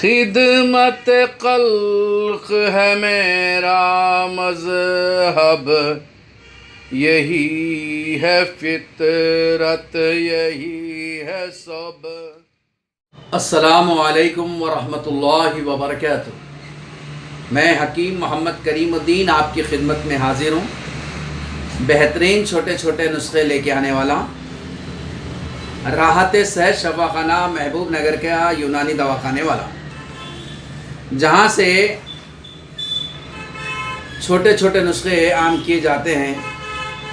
خدمت خلق ہے میرا مذہب، یہی ہے فطرت، یہی ہے سب۔ السلام علیکم ورحمۃ اللہ وبرکاتہ۔ میں حکیم محمد کریم الدین آپ کی خدمت میں حاضر ہوں، بہترین چھوٹے چھوٹے نسخے لے کے آنے والا، راحت صحت شفاخانہ محبوب نگر کا یونانی دواخانے والا، جہاں سے چھوٹے چھوٹے نسخے عام کیے جاتے ہیں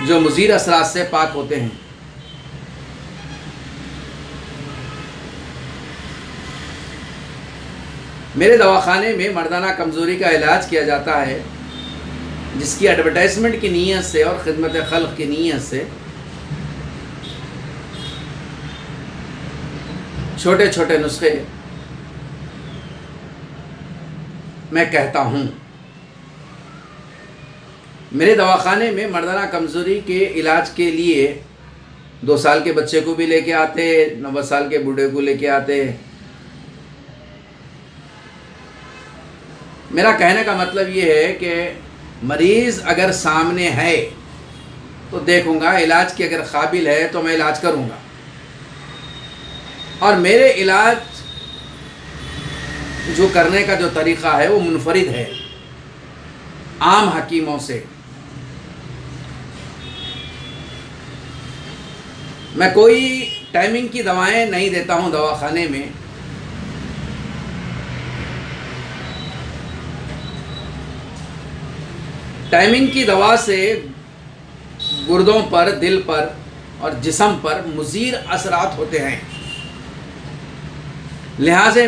جو مضر اثرات سے پاک ہوتے ہیں۔ میرے دواخانے میں مردانہ کمزوری کا علاج کیا جاتا ہے، جس کی ایڈورٹائزمنٹ کی نیت سے اور خدمت خلق کی نیت سے چھوٹے چھوٹے نسخے میں کہتا ہوں۔ میرے دواخانے میں مردانہ کمزوری کے علاج کے لیے 2 سال کے بچے کو بھی لے کے آتے، 90 سال کے بوڑھے کو لے کے آتے۔ میرا کہنے کا مطلب یہ ہے کہ مریض اگر سامنے ہے تو دیکھوں گا، علاج کے اگر قابل ہے تو میں علاج کروں گا، اور میرے علاج جو کرنے کا جو طریقہ ہے وہ منفرد ہے عام حکیموں سے۔ میں کوئی ٹائمنگ کی دوائیں نہیں دیتا ہوں دواخانے میں۔ ٹائمنگ کی دوا سے گردوں پر، دل پر اور جسم پر مضر اثرات ہوتے ہیں، لہٰذا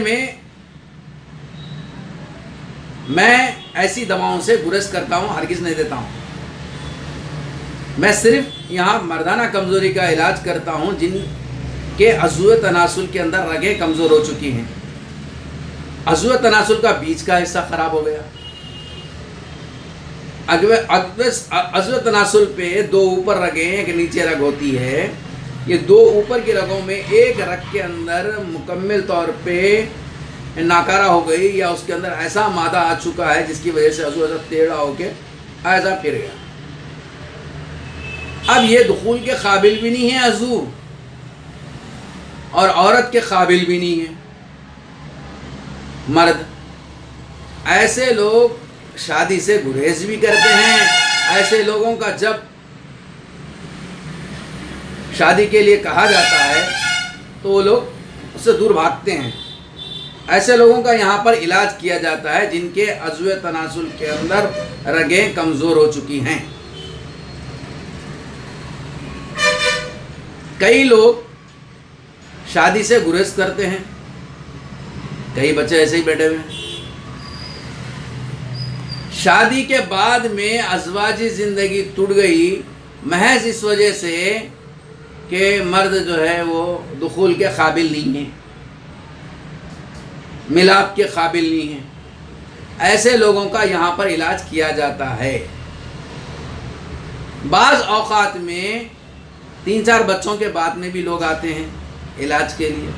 میں ایسی دواؤں سے گریز کرتا ہوں، ہرگز نہیں دیتا ہوں۔ میں صرف یہاں مردانہ کمزوری کا علاج کرتا ہوں جن کے عضو تناسل کے اندر رگیں کمزور ہو چکی ہیں، عضو تناسل کا بیچ کا حصہ خراب ہو گیا، عضو تناسل پہ 2 اوپر رگیں ایک نیچے رگ ہوتی ہے، یہ 2 اوپر کی رگوں میں ایک رگ کے اندر مکمل طور پہ ناکارہ ہو گئی، یا اس کے اندر ایسا مادہ آ چکا ہے جس کی وجہ سے عضو ایسا ٹیڑھا ہو کے ایسا پھر گیا۔ اب یہ دخول کے قابل بھی نہیں ہے عضو، اور عورت کے قابل بھی نہیں ہے مرد۔ ایسے لوگ شادی سے گریز بھی کرتے ہیں۔ ایسے لوگوں کا جب شادی کے لیے کہا جاتا ہے تو وہ لوگ اس سے دور بھاگتے ہیں۔ ایسے لوگوں کا یہاں پر علاج کیا جاتا ہے جن کے عضو تناسل کے اندر رگیں کمزور ہو چکی ہیں۔ کئی لوگ شادی سے گریز کرتے ہیں، کئی بچے ایسے ہی بیٹھے ہوئے ہیں۔ شادی کے بعد میں ازواجی زندگی ٹوٹ گئی محض اس وجہ سے کہ مرد جو ہے وہ دخول کے قابل نہیں ہے، ملاپ کے قابل نہیں ہے۔ ایسے لوگوں کا یہاں پر علاج کیا جاتا ہے۔ بعض اوقات میں 3-4 بچوں کے بعد میں بھی لوگ آتے ہیں علاج کے لیے۔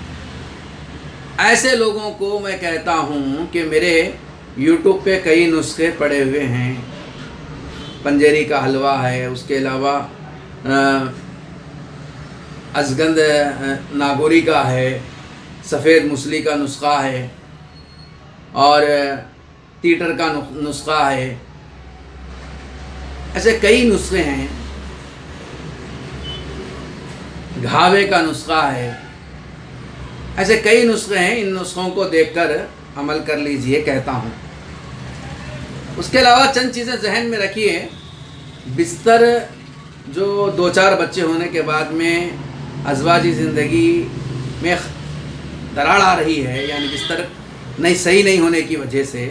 ایسے لوگوں کو میں کہتا ہوں کہ میرے یوٹیوب پہ کئی نسخے پڑے ہوئے ہیں، پنجیری کا حلوہ ہے، اس کے علاوہ ازگند ناگوری کا ہے، سفید مسلی کا نسخہ ہے، اور تیٹر کا نسخہ ہے۔ ایسے کئی نسخے ہیں، گھاوے کا نسخہ ہے، ایسے کئی نسخے ہیں۔ ان نسخوں کو دیکھ کر عمل کر لیجئے کہتا ہوں۔ اس کے علاوہ چند چیزیں ذہن میں رکھیے۔ بستر جو 2-4 بچے ہونے کے بعد میں ازواجی زندگی میں دراڑ آ رہی ہے، یعنی بستر صحیح نہیں ہونے کی وجہ سے،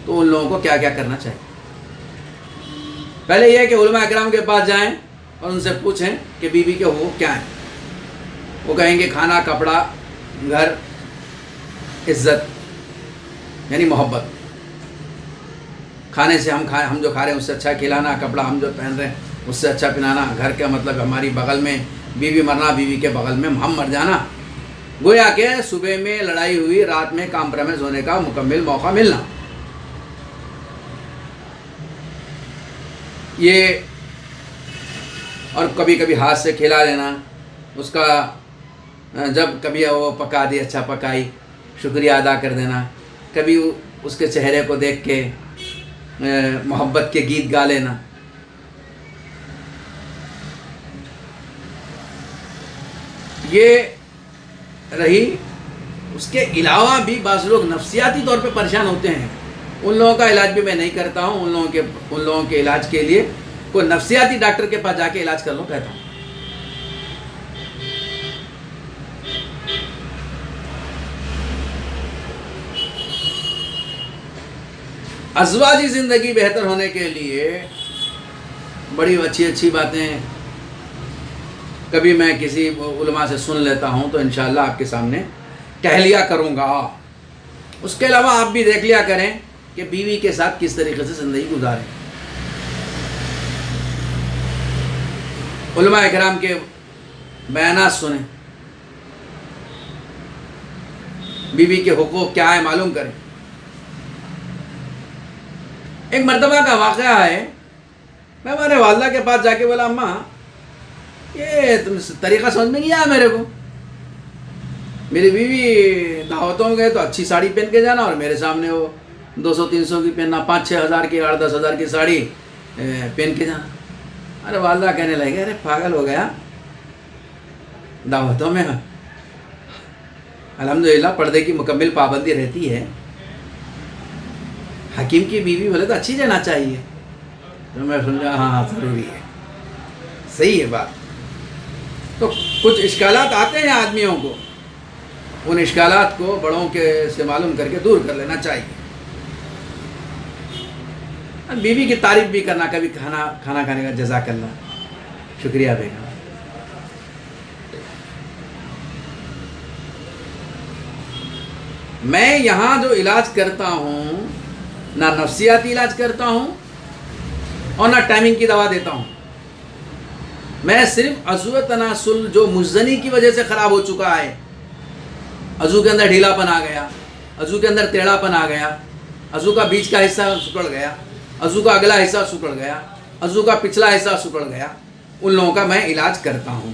تو ان لوگوں کو کیا کیا کرنا چاہیے؟ پہلے یہ ہے کہ علماء اکرام کے پاس جائیں اور ان سے پوچھیں کہ بیوی کے حقوق کیا ہیں۔ وہ کہیں گے کھانا، کپڑا، گھر، عزت یعنی محبت۔ کھانے سے ہم جو کھا رہے ہیں اس سے اچھا کھلانا، کپڑا ہم جو پہن رہے ہیں اس سے اچھا پہنانا، گھر کا مطلب ہماری بغل میں بیوی مرنا، بیوی کے بغل میں ہم مر جانا، گویا کہ صبح میں لڑائی ہوئی، رات میں کمپرومائز ہونے کا مکمل موقع ملنا. یہ اور کبھی کبھی ہاتھ سے کھلا لینا، اس کا جب کبھی وہ پکا دی اچھا پکائی شکریہ ادا کر دینا، کبھی اس کے چہرے کو دیکھ کے محبت کے گیت گا لینا. یہ رہی. اس کے علاوہ بھی بعض لوگ نفسیاتی طور پہ پریشان ہوتے ہیں، ان لوگوں کا علاج بھی میں نہیں کرتا ہوں. ان لوگوں کے علاج کے لیے کوئی نفسیاتی ڈاکٹر کے پاس جا کے علاج کر لو کہتا ہوں. ازواجی زندگی بہتر ہونے کے لیے بڑی اچھی باتیں کبھی میں کسی علماء سے سن لیتا ہوں تو انشاءاللہ آپ کے سامنے کہہ لیا کروں گا. اس کے علاوہ آپ بھی دیکھ لیا کریں کہ بیوی کے ساتھ کس طریقے سے زندگی گزاریں. علماء اکرام کے بیانات سنیں، بیوی کے حقوق کیا ہے معلوم کریں. ایک مرتبہ کا واقعہ ہے، میں ہمارے والدہ کے پاس جا کے بولا اماں یہ تم طریقہ سمجھ میں نہیں آیا میرے کو. میری بیوی دعوتوں میں گئے تو اچھی ساڑی پہن کے جانا اور میرے سامنے وہ 200-300 کی پہننا، 5-6 ہزار کی 8-10 ہزار کی ساڑی پہن کے جانا. ارے والدہ کہنے لگے ارے پاگل ہو گیا، دعوتوں میں الحمدللہ پردے کی مکمل پابندی رہتی ہے، حکیم کی بیوی بولے تو اچھی جانا چاہیے. تو میں سمجھا ہاں ضروری ہے، صحیح ہے بات. تو کچھ اشکالات آتے ہیں آدمیوں کو، ان اشکالات کو بڑوں کے سے معلوم کر کے دور کر لینا چاہیے. بیوی کی تعریف بھی کرنا، کبھی کھانا کھانے کا جزاک اللہ، شکریہ بیگم. میں یہاں جو علاج کرتا ہوں نہ نفسیاتی علاج کرتا ہوں اور نہ ٹائمنگ کی دوا دیتا ہوں. میں صرف عضو تناسل جو مزنی کی وجہ سے خراب ہو چکا ہے، عضو کے اندر ڈھیلا پن آ گیا، عضو کے اندر ٹیڑھا پن آ گیا، عضو کا بیچ کا حصہ سکڑ گیا، عضو کا اگلا حصہ سکڑ گیا، عضو کا پچھلا حصہ سکڑ گیا، ان لوگوں کا میں علاج کرتا ہوں.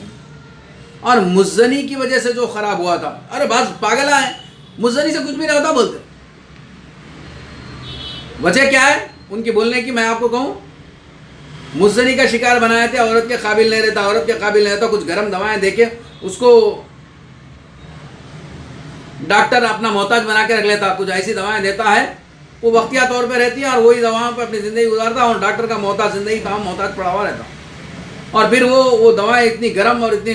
اور مزنی کی وجہ سے جو خراب ہوا تھا، ارے بعض پاگل ہیں مزنی سے کچھ بھی نہیں ہوتا بولتے. وجہ کیا ہے ان کی بولنے کی؟ میں آپ کو کہوں، مزنی کا شکار بنایا تھے، عورت کے قابل نہیں رہتا، عورت کے قابل نہیں رہتا، کچھ گرم دوائیں دے کے اس کو ڈاکٹر اپنا محتاج بنا کے رکھ لیتا. کچھ ایسی دوائیں دیتا ہے وہ وقتیہ طور پہ رہتی ہیں اور وہی دواؤں پہ اپنی زندگی گزارتا، اور ڈاکٹر کا محتاج زندگی تمام محتاج پڑا ہوا رہتا. اور پھر وہ دوائیں اتنی گرم اور اتنی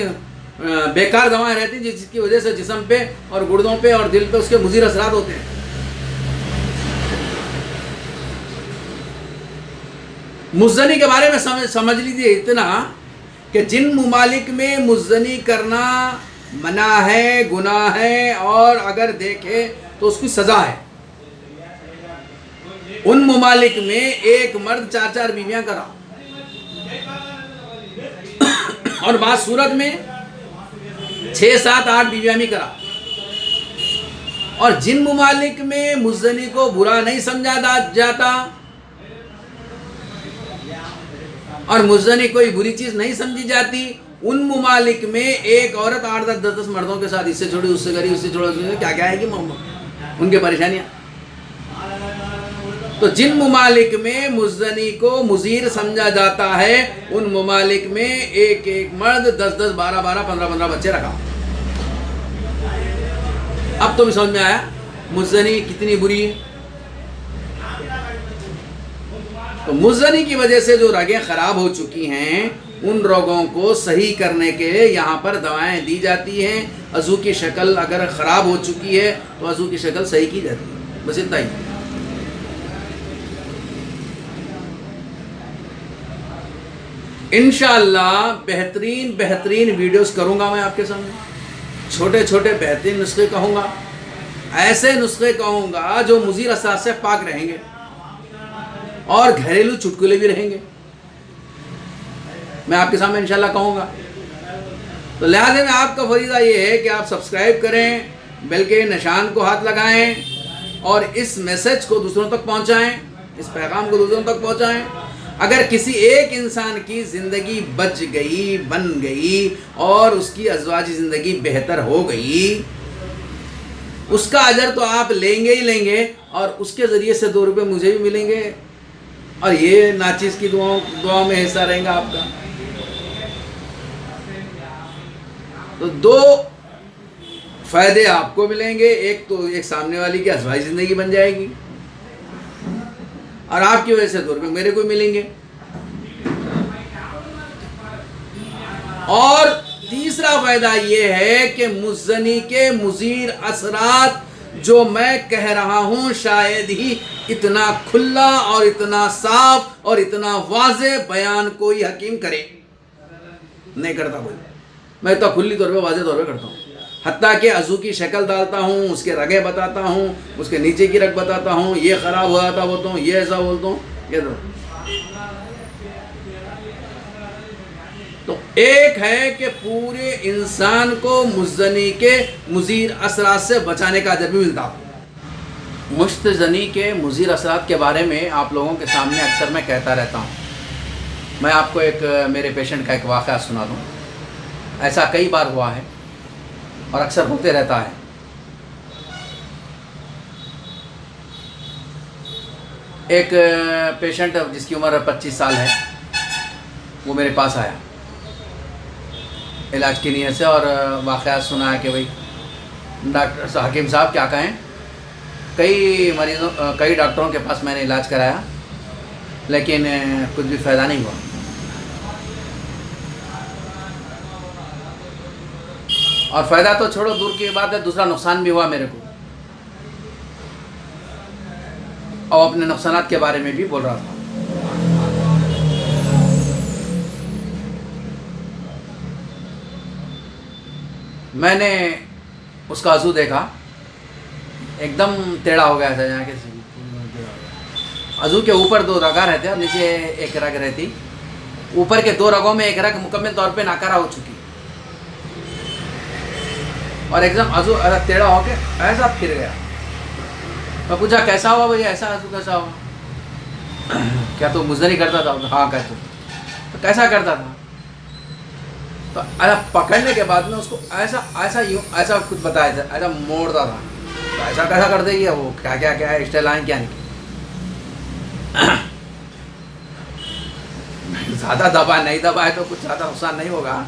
بیکار دوائیں رہتی جس کی وجہ سے جسم پہ اور گردوں پہ اور دل پہ اس کے مضر اثرات ہوتے ہیں. مزنی کے بارے میں سمجھ لیجیے اتنا کہ جن ممالک میں مزنی کرنا منع ہے، گناہ ہے، اور اگر دیکھے تو اس کی سزا ہے، ان ممالک میں ایک مرد 4 بیویاں کرا، اور بعض صورت میں 6, 7, 8 بیویاں بھی کرا. اور جن ممالک میں مزنی کو برا نہیں سمجھا جاتا اور مزنی کوئی بری چیز نہیں سمجھی جاتی، ان ممالک میں ایک عورت 8, 10 مردوں کے ساتھ اس سے چھوڑی، اس سے کری، اس سے چھوڑی، کیا ہے کہ ان کے پریشانیاں. تو جن ممالک میں مزنی کو مضر سمجھا جاتا ہے ان ممالک میں ایک مرد 10, 12, 15 بچے رکھا. اب تو بھی سمجھ میں آیا مزنی کتنی بری ہے. تو مزنی کی وجہ سے جو رگیں خراب ہو چکی ہیں ان رگوں کو صحیح کرنے کے لیے یہاں پر دوائیں دی جاتی ہیں. عضو کی شکل اگر خراب ہو چکی ہے تو عضو کی شکل صحیح کی جاتی ہے. بس اتنا ہی. انشاءاللہ بہترین ویڈیوز کروں گا میں آپ کے سامنے. چھوٹے بہترین نسخے کہوں گا، ایسے نسخے کہوں گا جو مضر اثرات سے پاک رہیں گے، اور گھریلو چٹکلے بھی رہیں گے. میں آپ کے سامنے انشاءاللہ کہوں گا. تو لہٰذا میں آپ کا فریضہ یہ ہے کہ آپ سبسکرائب کریں، بیل کے نشان کو ہاتھ لگائیں اور اس میسج کو دوسروں تک پہنچائیں، اس پیغام کو دوسروں تک پہنچائیں۔ اگر کسی ایک انسان کی زندگی بچ گئی، بن گئی اور اس کی ازواجی زندگی بہتر ہو گئی، اس کا اجر تو آپ لیں گے ہی لیں گے، اور اس کے ذریعے سے 2 روپے مجھے بھی ملیں گے، اور یہ ناچیز کی دعاؤں میں حصہ رہے گا آپ کا۔ تو 2 فائدے آپ کو ملیں گے، ایک تو ایک سامنے والی کی ازواجی زندگی بن جائے گی، اور آپ کی وجہ سے 2 روپے میرے کو ملیں گے۔ اور تیسرا فائدہ یہ ہے کہ مزنی کے مضر اثرات جو میں کہہ رہا ہوں شاید ہی اتنا کھلا اور اتنا صاف اور اتنا واضح بیان کوئی حکیم کرے، نہیں کرتا کوئی۔ میں اتنا کھلی طور پہ واضح طور پہ کرتا ہوں، حتیٰ کہ عضو کی شکل ڈالتا ہوں، اس کے رگیں بتاتا ہوں، اس کے نیچے کی رگ بتاتا ہوں، یہ خراب ہوا تھا بولتا ہوں، یہ ایسا بولتا ہوں، یہ تو ایک ہے کہ پورے انسان کو مزنی کے مضر اثرات سے بچانے کا اجر بھی ملتا۔ مشت زنی کے مضر اثرات کے بارے میں آپ لوگوں کے سامنے اکثر میں کہتا رہتا ہوں۔ میں آپ کو ایک میرے پیشنٹ کا ایک واقعہ سنا دوں، ایسا کئی بار ہوا ہے اور اکثر ہوتے رہتا ہے۔ ایک پیشنٹ جس کی عمر 25 سال ہے، وہ میرے پاس آیا علاج کی نیت سے، اور واقعات سنا ہے کہ بھئی ڈاکٹر حکیم صاحب کیا کہیں، کئی ڈاکٹروں کے پاس میں نے علاج کرایا لیکن کچھ بھی فائدہ نہیں ہوا۔ اور فائدہ تو چھوڑو دور کی بات ہے، دوسرا نقصان بھی ہوا میرے کو، اور اپنے نقصانات کے بارے میں بھی بول رہا تھا۔ میں نے اس کا عضو دیکھا، ایک دم ٹیڑھا ہو گیا تھا، یہاں کے عضو کے اوپر 2 رگیں رہتے اور نیچے ایک رگ رہتی، اوپر کے 2 رگوں میں ایک رگ مکمل طور پہ ناکارہ ہو چکی، اور ایک دم عضو ٹیڑھا ہو کے ایسا پھر گیا۔ میں پوچھا کیسا ہوا بھائی، ایسا عضو کیسا ہوا؟ کیا تو مزدری کرتا تھا؟ ہاں کہتے تو کیسا کرتا تھا؟ تو پکڑنے کے بعد میں اس کو ایسا کچھ بتایا تھا، ایسا موڑتا تھا، تو ایسا کیسا کر دے گی وہ، کیا اسٹائل آئیں کیا نہیں، زیادہ دبا نہیں دبائے تو کچھ زیادہ نقصان نہیں ہوگا،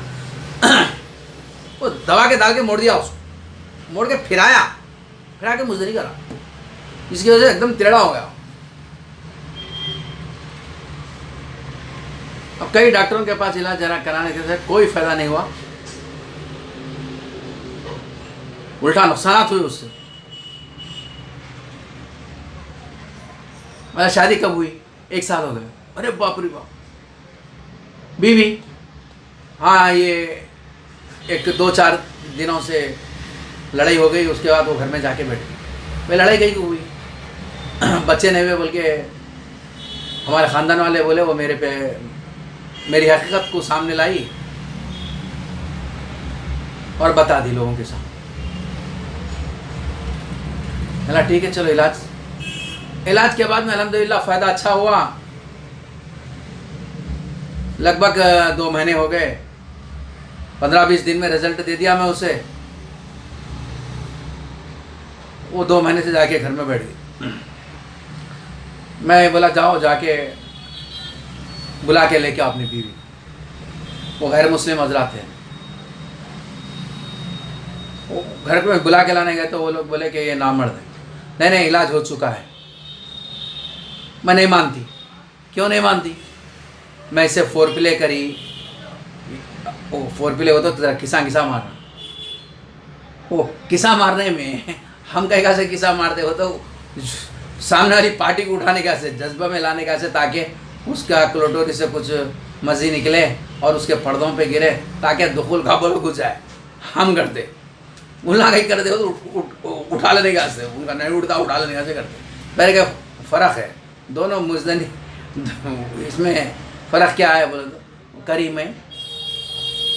وہ دبا کے ڈال کے موڑ دیا، اس کو موڑ کے پھرا کے مزدری کرا، جس کی وجہ سے ایک دم ٹیڑھا ہو گیا۔ اب کئی ڈاکٹروں کے پاس علاج کرانے کے بعد کوئی فائدہ نہیں ہوا، الٹا نقصانات ہوئے اس سے۔ میرا شادی کب ہوئی؟ 1 سال ہو گیا۔ ارے باپ رے باپ، بیوی ہاں یہ 2-4 دنوں سے لڑائی ہو گئی، اس کے بعد وہ گھر میں جا کے بیٹھی، میں لڑائی کہیں ہوئی، بچے نہیں ہوئے بول کے ہمارے خاندان والے بولے، وہ میری حقیقت کو سامنے لائی اور بتا دی لوگوں کے سامنے۔ چلا ٹھیک ہے، چلو علاج کے بعد میں الحمدللہ فائدہ اچھا ہوا، لگ بھگ 2 مہینے ہو گئے، 15-20 دن میں رزلٹ دے دیا میں اسے، وہ 2 مہینے سے جا کے گھر میں بیٹھ گئی۔ میں بولا جاؤ جا کے بلا کے لے کے اپنی بیوی، وہ غیر مسلم حضرات ہیں، وہ گھر پہ بلا کے لانے گئے تو وہ لوگ بولے کہ یہ نامرد ہے، نہیں علاج ہو چکا ہے۔ میں نہیں مانتی، کیوں نہیں مانتی؟ میں اسے 4 پلے کری، وہ 4 پلے ہوتا تو کسا مارنا، وہ کسا مارنے میں ہم کہیں سے کسا مارتے ہو تو سامنے والی پارٹی کو اٹھانے کا سے جذبہ میں لانے کا سے، تاکہ اس کا کلوٹوری سے کچھ مزی نکلے اور اس کے پردوں پہ گرے، تاکہ دخول کا بولو کچھ آئے۔ ہم کرتے ملا کہیں کرتے ہو تو اٹھا لینے کا سے، ان کا نہیں اٹھتا اٹھا لینے کا سے کرتے۔ پہلے کہ فرق ہے دونوں مزدنی، اس میں فرق کیا ہے بولے تو کری میں